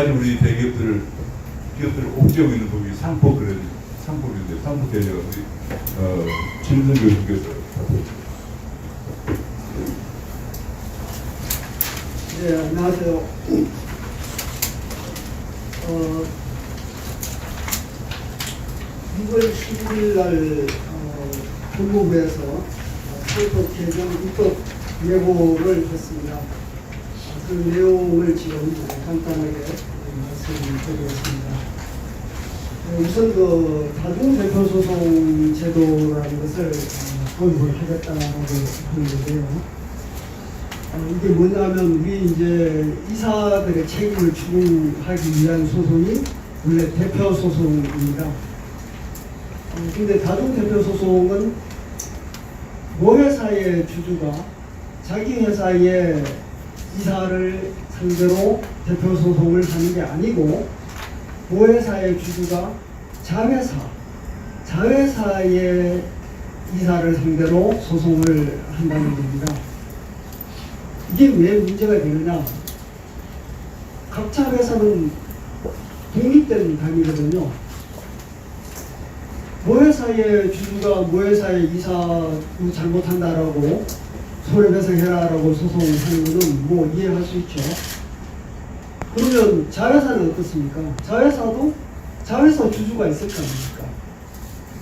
가지 우리 기업들을 옥죄고 있는 법이 상법인데 상법 대회가 우리 진선 교수께서 네, 안녕하세요. 6월 11일 날 법무부에서 상법 개정 입법 예고를 했습니다. 그 내용을 지금 간단하게 말씀드리겠습니다. 우선 그 다중대표소송 제도라는 것을 도입을 하겠다고 하는데요. 이게 뭐냐면 우리 이제 이사들의 책임을 추궁하기 위한 소송이 원래 대표 소송입니다. 근데 다중 대표 소송은 모 회사의 주주가 자기 회사의 이사를 상대로 대표 소송을 하는 게 아니고 모 회사의 주주가 자회사의 이사를 상대로 소송을 한다는 겁니다. 이게 왜 문제가 되느냐? 각자 회사는 독립된 단위거든요. 모 회사의 주주가 모 회사의 이사 잘못한다라고 손해배상해라라고 소송하는 것은 뭐 이해할 수 있죠. 그러면 자회사는 어떻습니까? 자회사도 자회사 주주가 있을 거 아닙니까?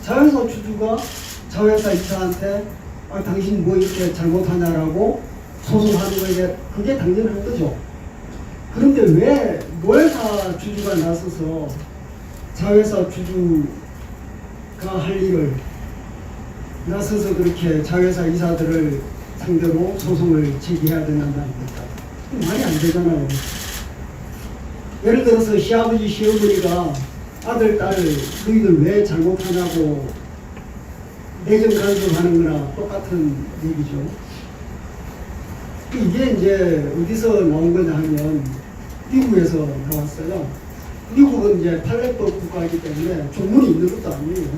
자회사 주주가 자회사 이사한테 당신 뭐 이렇게 잘못하냐라고 소송하는 거에 그게 당연한 거죠. 그런데 왜 모회사 주주가 나서서 자회사 주주가 할 일을 나서서 그렇게 자회사 이사들을 상대로 소송을 제기해야 된다는 겁니까? 말이 안 되잖아요. 예를 들어서 시아버지 시어머니가 아들 딸 너희들 왜 잘못하냐고 내정 간섭하는 거나 똑같은 얘기죠. 이게 이제 어디서 나온 거냐 하면 미국에서 나왔어요. 미국은 이제 판례법 국가이기 때문에 조문이 있는 것도 아니에요.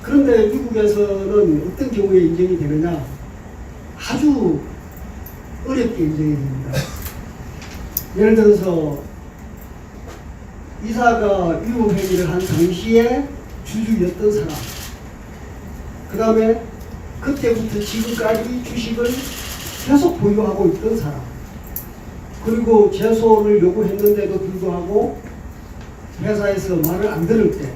그런데 미국에서는 어떤 경우에 인정이 되느냐? 아주 어렵게 인정이 됩니다. 예를 들어서 이사가 위법행위를 한 당시에 주주였던 사람, 그 다음에 그때부터 지금까지 주식을 계속 보유하고 있던 사람, 그리고 제소를 요구했는데도 불구하고 회사에서 말을 안 들을 때,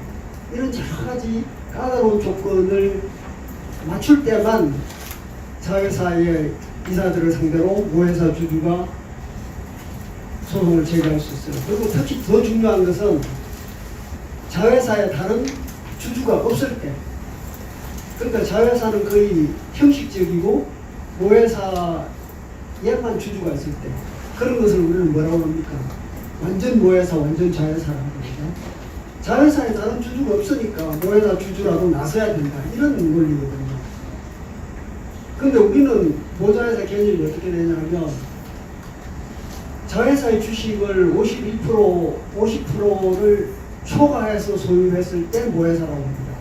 이런 여러 가지 까다로운 조건을 맞출 때만 자회사의 이사들을 상대로 모회사 주주가 소송을 제기할 수 있어요. 그리고 특히 더 중요한 것은 자회사에 다른 주주가 없을 때, 그러니까 자회사는 거의 형식적이고 모회사에만 주주가 있을 때, 그런 것을 우리는 뭐라고 합니까? 완전 모회사, 완전 자회사라는 겁니다. 자회사에 다른 주주가 없으니까 모회사 주주라도 나서야 된다, 이런 논리거든요. 근데 우리는 모자회사 개념이 어떻게 되냐면 자회사의 주식을 50%를 초과해서 소유했을 때 모회사라고 합니다.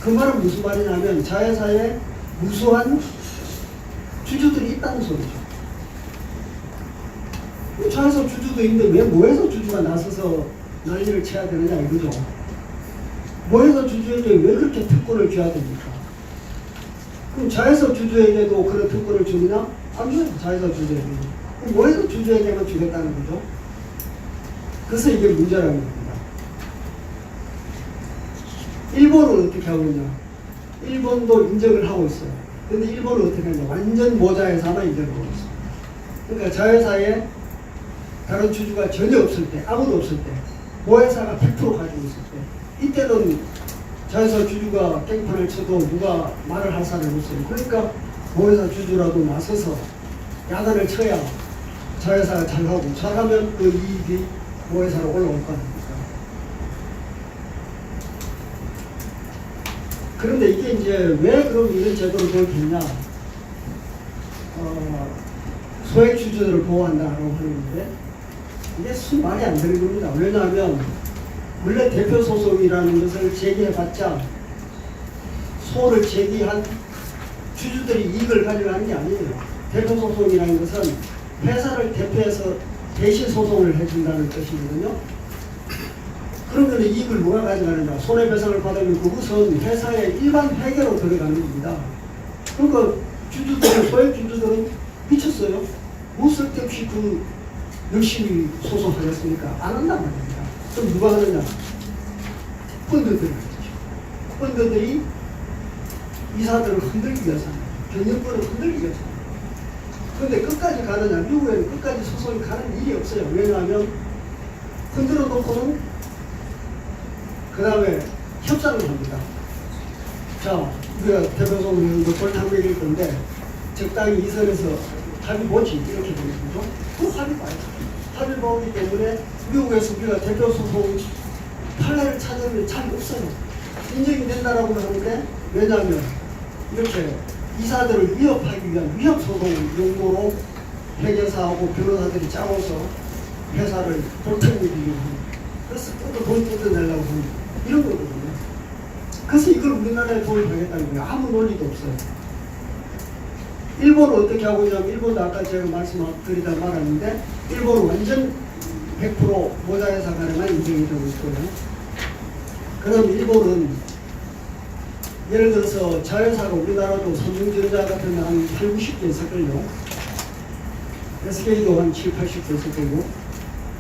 그 말은 무슨 말이냐면 자회사에 무수한 주주들이 있다는 소리죠. 자회사 주주도 있는데 왜 모회사 주주가 나서서 난리를 쳐야 되느냐 이거죠. 모회사 주주에게 왜 그렇게 특권을 줘야 됩니까? 그럼 자회사 주주에게도 그런 특권을 주느냐? 안 줘요. 자회사 주주에게. 그럼 모회사 주주에게만 주겠다는 거죠. 그래서 이게 문제라는 겁니다. 일본은 어떻게 하고 있냐? 일본도 인정을 하고 있어요. 근데 일본은 어떻게 하냐? 완전 모자회사만 인정을 하고 있어요. 그러니까 자회사에 다른 주주가 전혀 없을 때, 아무도 없을 때, 모회사가 100% 가지고 있을 때, 이때는 자회사 주주가 깽판을 쳐도 누가 말을 할 사람이 없어요. 그러니까 모회사 주주라도 나서서 야단을 쳐야 자회사가 잘하고, 잘하면 그 이익이 모회사로 올라올 거 아닙니까? 그런데 이게 이제 왜 그럼 이런 제도를 도입했냐? 소액 주주들을 보호한다라고 하는데 이게 말이 안 되는 겁니다. 왜냐하면 원래 대표 소송이라는 것을 제기해봤자 소를 제기한 주주들이 이익을 가져가는 게 아니에요. 대표 소송이라는 것은 회사를 대표해서 대신 소송을 해준다는 뜻이거든요. 그러면 이익을 누가 가져가느냐? 손해배상을 받으면 그것은 회사의 일반 회계로 들어가는 겁니다. 그러니까 주주들은, 소액 주주들은 미쳤어요. 뭐 쓸데없이 그 열심히 소송하겠습니까? 안 한단 말입니다. 그럼 누가 하느냐? 펀드들이 하죠. 펀드들이 이사들을 흔들기 위해서 합니다. 경영권을 흔들기 위해서 합니다. 그런데 끝까지 가느냐? 미국에는 끝까지 소송이 가는 일이 없어요. 왜냐하면 흔들어 놓고는 그 다음에 협상을 합니다. 자, 우리가 대표소송도 골탕먹일 건데 적당히 이 선에서 합의 보지 이렇게 되는 거죠. 그 합의 봐야죠. 합의 보기 때문에 미국에서 우리가 대표소송 판례를 찾으면 잘 없어요. 인정이 된다라고 하는데 왜냐하면 이렇게 이사들을 위협하기 위한 위협소송 용도로 회계사하고 변호사들이 짜고서 회사를 골탕먹이려고 합니다. 그래서 돈 뜯어내려고 합니다. 이런 거거든요. 그래서 이걸 우리나라에 도입하겠다는 거예요. 아무 논리도 없어요. 일본은 어떻게 하고 있냐면, 일본도 아까 제가 말씀드리다 말았는데, 일본은 완전 100% 모자회사 간에만 인정이 되고 있고요. 그 다음에 일본은 예를 들어서 자회사가 우리나라도 삼성전자 같은 한 8, 90개 있을걸요. SK도 한 7, 80개 있을 거고.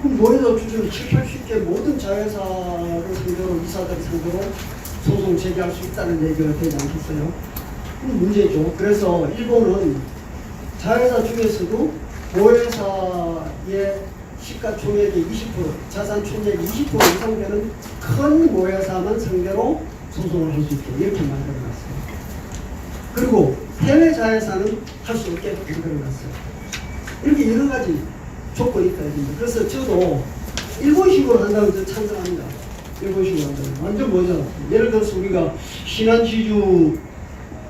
그럼 노예자 주주는 7, 80개 모든 자회사를 상대로, 이사들 상대로 소송 제기할 수 있다는 얘기가 되지 않겠어요? 그럼 문제죠. 그래서 일본은 자회사 중에서도 모회사의 시가총액의 20%, 자산 총액이 20% 이상 되는 큰 모회사만 상대로 소송을 할 수 있게 이렇게 만들어놨어요. 그리고 해외 자회사는 할 수 없게 만들어놨어요. 이렇게 여러 가지 조건이 있다. 그래서 저도 일본식으로 한다면 저 찬성합니다. 일본식으로 한다면. 완전 뭐죠? 예를 들어서 우리가 신한지주,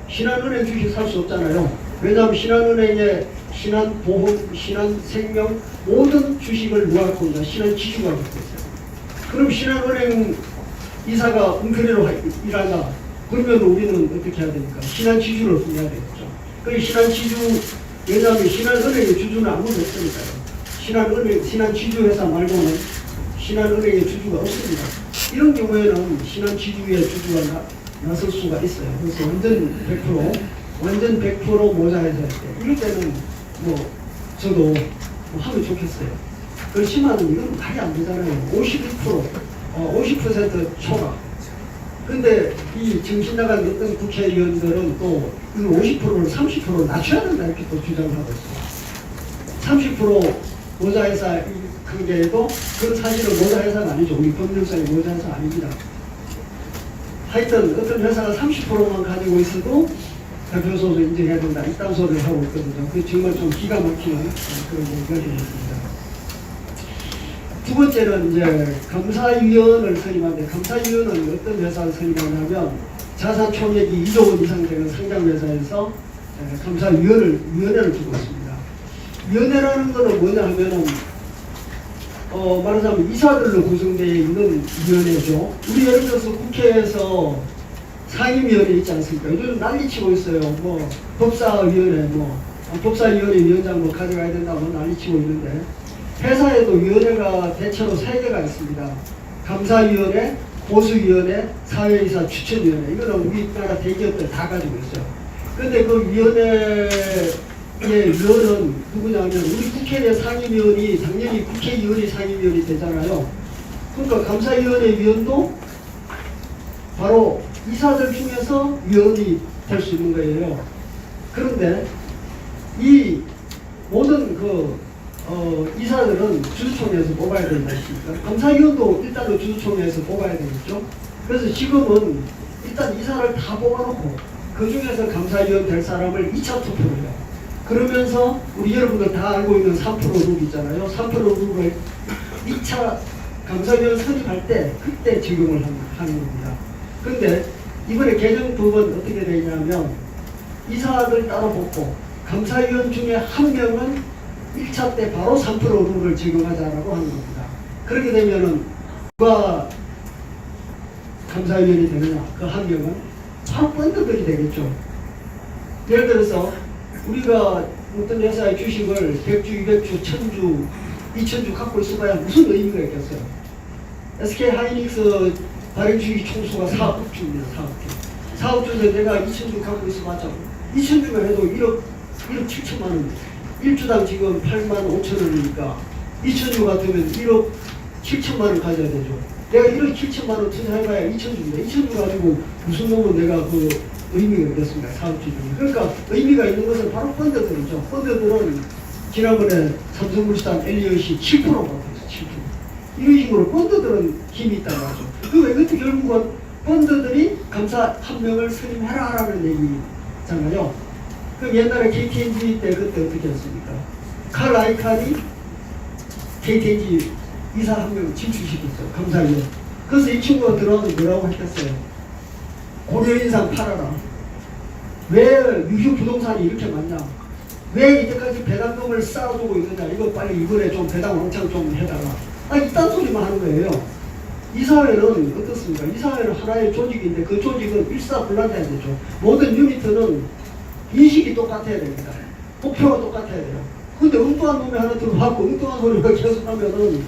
신한은행 주식 살 수 없잖아요. 왜냐하면 신한은행의 신한보험, 신한생명 모든 주식을 누가 갖고 있냐? 신한지주가 갖고 있어요. 그럼 신한은행 이사가 웅크리로 일한다. 그러면 우리는 어떻게 해야 됩니까? 신한지주를 해야 되겠죠. 그 신한지주, 왜냐하면 신한은행의 주주는 아무도 없으니까요. 신한지주 회사 말고는 신한은행의 주주가 없습니다. 이런 경우에는 신한지주의 주주가 나설 수가 있어요. 그래서 완전 100% 모자회사 할 때, 이럴 때는 뭐 저도 뭐 하면 좋겠어요. 그렇지만 이건 말이 안 되잖아요. 50% 초과. 근데 이 정신 나간 어떤 국회의원들은 또 이 50%를 30%로 낮춰야 된다 이렇게 또 주장을 하고 있어요. 30% 모자회사 관계에도 그건 사실은 모자회사가 아니죠. 우리 법률상의 모자회사 아닙니다. 하여튼 어떤 회사가 30%만 가지고 있어도 대표소송 인정해야 된다. 이딴 소리를 하고 있거든요. 그게 정말 좀 기가 막히는 그런 얘기가 되겠습니다. 두 번째는 이제 감사위원을 선임하는데, 감사위원은 어떤 회사를 선임하냐면 자산 총액이 2조 원 이상 되는 상장회사에서 감사위원회를 두고 있습니다. 위원회라는 거는 뭐냐 하면은 말하자면 이사들로 구성되어 있는 위원회죠. 우리 예를 들어서 국회에서 상임위원회 있지 않습니까? 요즘 난리치고 있어요. 뭐 법사위원회, 법사위원회 위원장 가져가야 된다고 난리치고 있는데, 회사에도 위원회가 대체로 3개가 있습니다. 감사위원회, 보수위원회, 사회이사 추천위원회. 이거는 우리나라 대기업들 다 가지고 있어요. 근데 그 위원회의 위원은 누구냐면 우리 국회의 상임위원이 당연히 국회의원이 상임위원이 되잖아요. 그러니까 감사위원회 위원도 바로 이사들 중에서 위원이 될 수 있는 거예요. 그런데 이 모든 이사들은 주주총회에서 뽑아야 된다 했으니까 감사위원도 일단은 주주총회에서 뽑아야 되겠죠. 그래서 지금은 일단 이사를 다 뽑아놓고 그 중에서 감사위원 될 사람을 2차 투표를 해요. 그러면서 우리 여러분들 다 알고 있는 3% 룰 있잖아요. 3% 룰을 2차 감사위원 선임할 때 그때 적용을 하는 겁니다. 근데 이번에 개정 부분 어떻게 되냐면 이사들 따로 뽑고 감사위원 중에 한 명은 1차 때 바로 3% 룰을 적용하자라고 하는 겁니다. 그렇게 되면은 누가 감사위원이 되느냐? 그 한 명은 바로 펀드들이 되겠죠. 예를 들어서 우리가 어떤 회사의 주식을 100주, 200주, 1000주 2000주 갖고 있어봐야 무슨 의미가 있겠어요. SK 하이닉스 발행주의 총수가 4억 주입니다. 4억 주. 4억 주인데 내가 2000주 갖고 있어봤자 2000주만 해도 1억 7천만 원. 1주당 지금 8만 5천 원이니까 2000주 같으면 1억 7천만 원 가져야 되죠. 내가 1억 7천만 원 투자해봐야 2000주입니다. 2000주 가지고 무슨 놈은 내가 그 의미가 있겠습니까? 4억 주. 그러니까 의미가 있는 것은 바로 펀드들이죠. 펀드들은 지난번에 삼성물산 엘리엇이 7% 받고 있어요. 7%. 이런 식으로 펀드들은 힘이 있다고 하죠. 이것도 결국은 펀드들이 감사 한 명을 선임해라라는 얘기잖아요. 그 옛날에 KTNG 때 그때 어떻게 했습니까? 칼 라이칸이 KTNG 이사 한 명 진출시켰어요. 감사위원. 그래서 이 친구가 들어와서 뭐라고 했겠어요? 고려인상 팔아라. 왜 유휴 부동산이 이렇게 많냐? 왜 이때까지 배당금을 쌓아두고 있느냐? 이거 빨리 이번에 좀 배당 왕창 좀 해달라. 이딴 소리만 하는 거예요. 이 사회는 어떻습니까? 이 사회는 하나의 조직인데 그 조직은 일사불란해야 되죠. 모든 유니트는 인식이 똑같아야 됩니다. 목표가 똑같아야 돼요. 근데 엉뚱한 놈이 하나 들어와서 엉뚱한 소리를 계속 하면은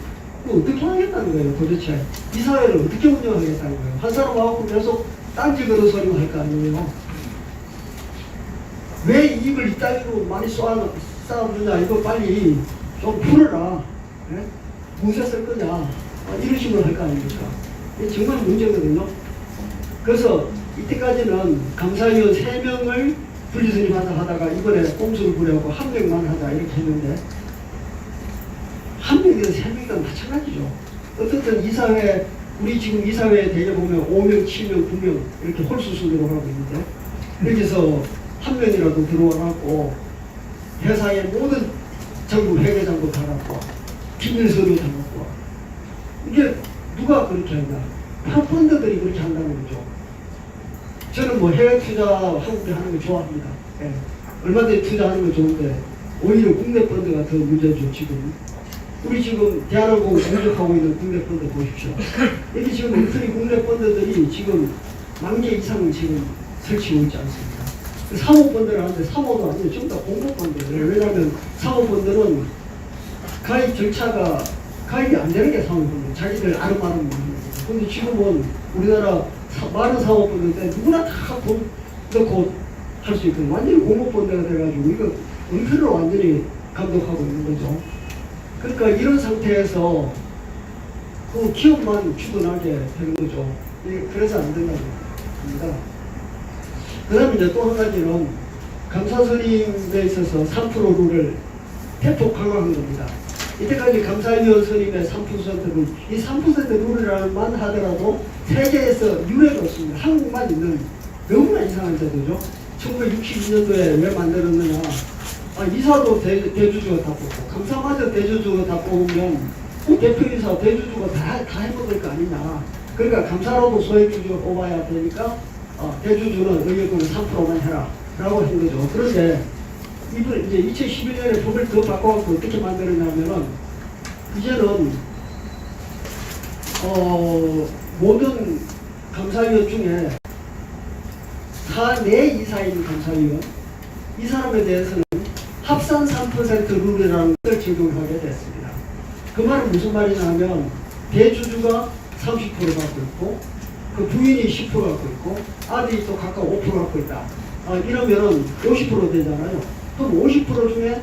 어떻게 하겠다는 거예요, 도대체. 이 사회를 어떻게 운영하겠다는 거예요. 한 사람 와갖고 계속 딴짓거리 소리만 할 거 아니에요. 왜 이익을 이따위로 많이 쌓아주냐, 이거 빨리 좀 풀어라. 네? 무엇에 쓸 거냐, 이런 식으로 할 거 아닙니까? 이게 정말 문제거든요. 그래서 이때까지는 감사위원 3명을 분리선임하자 하다가 이번에 꼼수를 부려갖고 1명만 하자 이렇게 했는데, 1명이든 3명이든 마찬가지죠. 어떻든 이사회, 우리 지금 이사회에 대해보면 5명, 7명, 9명 이렇게 홀수순으로 하고 있는데, 여기서 1명이라도 들어와갖고 회사의 모든 전국 회계장부 다 갖고 와, 기밀서류 다 갖고 와. 이게 누가 그렇게 하냐? 바로 펀드들이 그렇게 한다는 거죠. 저는 뭐 해외 투자 한국에 하는 거 좋아합니다. 예. 얼마든지 투자하는 거 좋은데 오히려 국내 펀드가 더 문제죠. 지금 우리 지금 대한항공 공격하고 있는 국내 펀드 보십시오. 여기 지금 엉터리 국내 펀드들이 지금 10,000개 이상은 지금 설치고 있지 않습니까? 사모펀드를 하는데 사모도 아니고 전부 다 공모펀드예요. 왜냐하면 사모펀드는 가입 절차가 가입이 안 되는 게 사모펀드. 자기들 아름아름 모르는 거죠. 근데 지금은 우리나라 많은 사모펀드인데 누구나 다 돈 넣고 할 수 있거든요. 완전히 공모펀드가 돼가지고 이거 은폐를 완전히 감독하고 있는 거죠. 그러니까 이런 상태에서 그 기업만 주둔하게 되는 거죠. 그래서 안 된다고 합니다. 그 다음에 이제 또 한 가지는 감사선임에 있어서 3% 룰을 대폭 강화한 겁니다. 이때까지 감사위원 선임의 3% 룰, 이 3% 룰이라만 하더라도 세계에서 유례가 없습니다. 한국만 있는 너무나 이상한 제도죠. 1962년도에 왜 만들었느냐. 이사도 대주주가 다 뽑고, 감사마저 대주주가 다 뽑으면 대표이사, 대주주가 다 해먹을 거 아니냐. 그러니까 감사로도 소액주주가 뽑아야 되니까 대주주는 의결권을 3%만 해라 라고 한 거죠. 그런데 이번 이제 2011년에 법을 더 바꿔갖고 어떻게 만들었냐면은 이제는 모든 감사위원 중에 4내 이사인 감사위원 이 사람에 대해서는 합산 3% 룰이라는 것을 적용하게 됐습니다. 그 말은 무슨 말이냐 하면 대주주가 30% 갖고 있고 그 부인이 10% 갖고 있고 아들이 또 각각 5% 갖고 있다. 이러면은 50% 되잖아요. 그럼 50% 중에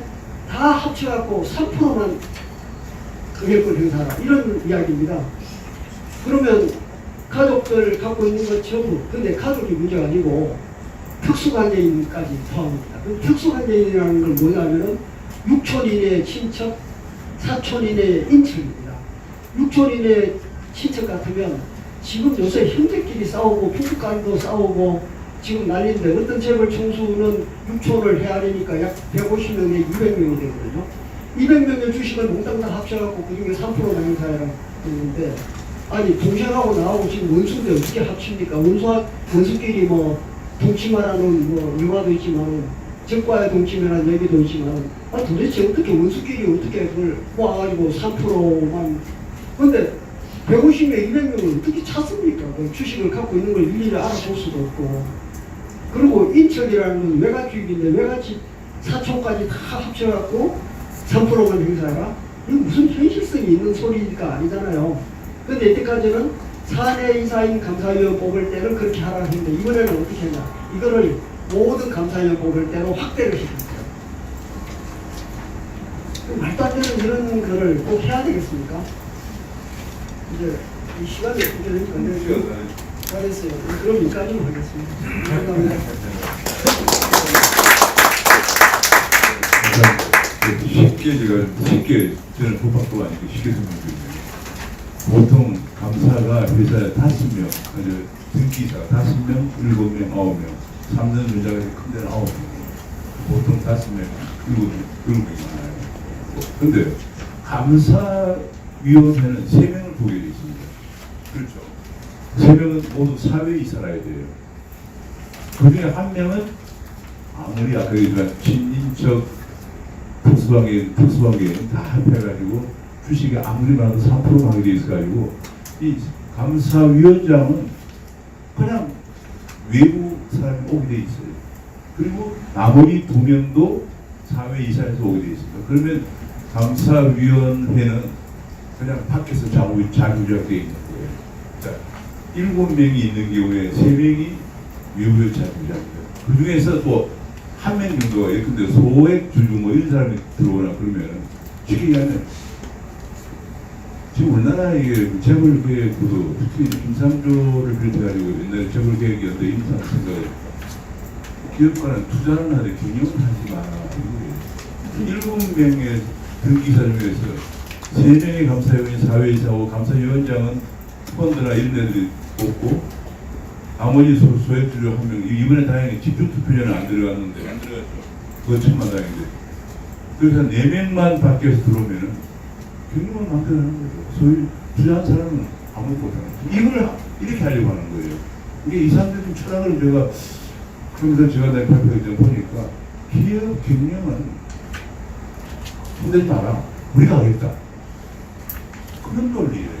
다 합쳐갖고 3%만 의결권 행사하라. 이런 이야기입니다. 그러면 가족들 갖고 있는 것 전부, 근데 가족이 문제가 아니고 특수관계인까지 포함합니다. 특수관계인이라는 건 뭐냐면은 6촌 이내의 친척, 4촌 이내의 인척입니다. 6촌 이내의 친척 같으면 지금 요새 형제끼리 싸우고 부부간도 싸우고 지금 난리인데 어떤 재벌 총수는 6촌을 헤아리니까 약 150명에 200명이 되거든요. 200명의 주식을 몽땅 다 합쳐갖고 그중에 3%만 행사해라 했는데 아니 동생하고 나하고 지금 원수인데 어떻게 합칩니까? 원수끼리 뭐 동치마라는 뭐 영화도 있지만 적과의 동치마라는 얘기도 있지만 도대체 어떻게 원수끼리 어떻게 그걸 모아가지고 3%만 근데 150명, 200명을 어떻게 찾습니까? 그 주식을 갖고 있는 걸 일일이 알아볼 수도 없고 그리고 인척이라는 건 외갓주익인데 외갓집 4촌까지 다 합쳐갖고 3%만 행사해라? 이거 무슨 현실성이 있는 소리가 아니잖아요. 근데 이때까지는 사내 이사인 감사위원 뽑을 때는 그렇게 하라 했는데 이번에는 어떻게 했냐? 이거를 모든 감사위원 뽑을 때로 확대를 시켰어요. 말도 안 되는 이런 거를 꼭 해야 되겠습니까? 이제 이 시간이 어떻게 되니까 다 됐어요. 그럼 여기까지만 하겠습니다. 감사합니다. 쉽게 저는 법학도 아니고 쉽게 설명드리면 보통 감사가 회사에 5명, 등기사 5명, 7명, 9명, 3년 전자가 큰 데는 9명, 보통 5명, 7명이 많아요. 근데 감사위원회는 3명을 보게 되어 있습니다. 그렇죠. 3명은 모두 사회이사라야 돼요. 그 중에 1명은 아무리 아까 얘기한 친인척 특수관계는 다 합해가지고 주식이 아무리 많아도 3% 하게 돼 있어가지고 이 감사위원장은 그냥 외부 사람이 오게 돼 있어요. 그리고 나머지 2명도 사회이사에서 오게 돼 있습니다. 그러면 감사위원회는 그냥 밖에서 자유조작되어 있는 거예요. 자, 7명이 있는 경우에 3명이 외부에서 자유조작입니다. 그 중에서 또 1명 정도가 예컨대 소액 주주 뭐 이런 사람이 들어오나 그러면 쉽게 얘기하면 지금 우리나라 이게 재벌개혁도 특히 김삼조를 비롯해가지고 옛날에 재벌개혁이었는데 임상 생각에 기업가는 투자를 하되 경영을 하지 마라. 7명의 등기사 중에서 3명의 감사위원이 사회이사고 감사위원장은 펀드나 이런 데들이 뽑고 나머지 소액주주 1명, 이번에 다행히 집중투표제는 안 들어갔는데, 안 들어갔죠. 그거 천만다행인데. 그래서 4명만 밖에서 들어오면은 경영만 마음대로 하는 거죠. 소위 투자한 사람은 아무것도 못하는 거죠. 이걸 이렇게 하려고 하는 거예요. 이게 이 사람들의 철학을 제가, 그러면서 제가 내 발표를 좀 보니까, 기업 경영은 힘들지 마라. 우리가 하겠다. 그런 논리예요.